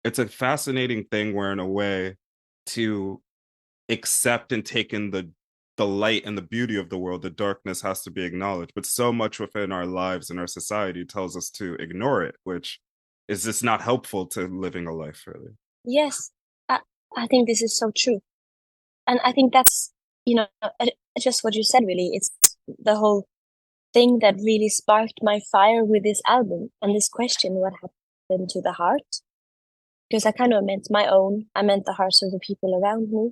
it's a fascinating thing where in a way to accept and take in the light and the beauty of the world, the darkness has to be acknowledged. But so much within our lives and our society tells us to ignore it, which is just not helpful to living a life, really. Yes, I, I think this is so true. And I think that's, just what you said, really. It's the whole thing that really sparked my fire with this album and this question, what happened to the heart? Because I kind of meant my own, I meant the hearts of the people around me.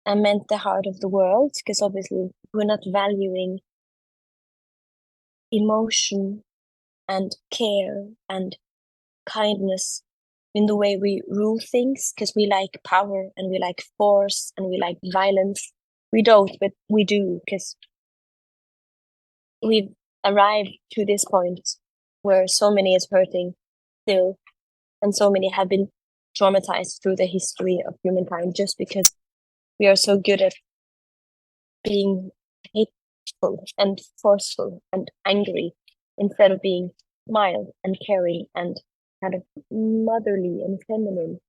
I meant the heart of the world, because obviously we're not valuing emotion and care and kindness in the way we rule things, because we like power and we like force and we like violence. We don't, but we do, because we've arrived to this point where so many is hurting still, and so many have been traumatized through the history of humankind just because we are so good at being hateful and forceful and angry instead of being mild and caring and kind of motherly and feminine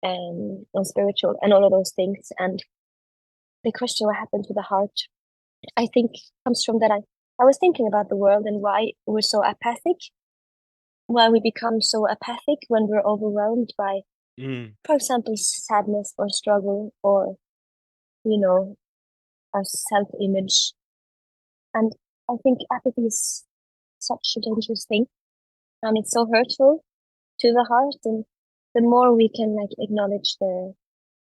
and spiritual and all of those things. And the question, what happened to the heart, I think comes from that I was thinking about the world and why we're so apathic, why we become so apathic when we're overwhelmed by, Mm. for example, sadness or struggle or, you know, our self-image. And I think apathy is such a dangerous thing and it's so hurtful to the heart. And the more we can like acknowledge the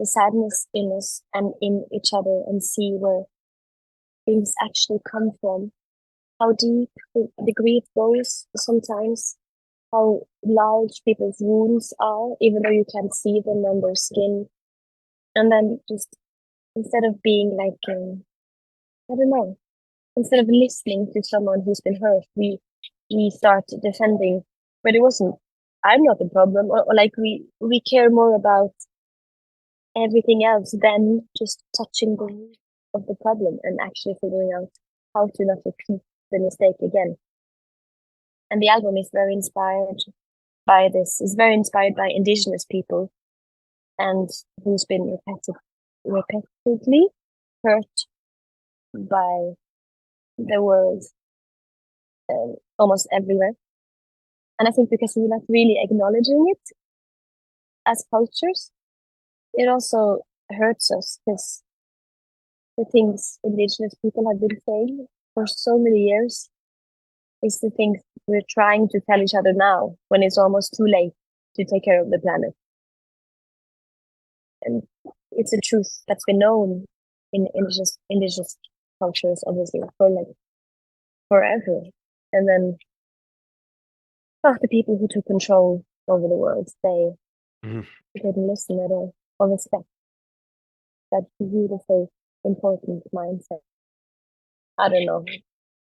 sadness in us and in each other and see where things actually come from, how deep the grief goes sometimes, how large people's wounds are, even though you can't see them on their skin. And then just instead of being like, I don't know, instead of listening to someone who's been hurt, we start defending, but it wasn't. I'm not the problem, or like we care more about everything else than just touching the root of the problem and actually figuring out how to not repeat the mistake again. And the album is very inspired by this. It's very inspired by indigenous people and who's been repetitively hurt by the world almost everywhere. And I think because we're not really acknowledging it as cultures, it also hurts us because the things indigenous people have been saying for so many years is the things we're trying to tell each other now when it's almost too late to take care of the planet. And it's a truth that's been known in indigenous cultures, obviously, for like forever. And then the people who took control over the world, Mm. they didn't listen at all or respect that beautiful, important mindset. I don't know.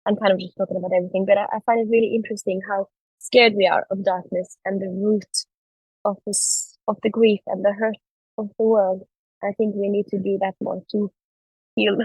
I'm kind of just talking about everything, but I find it really interesting how scared we are of darkness and the root of this of the grief and the hurt of the world. I think we need to do that more to heal.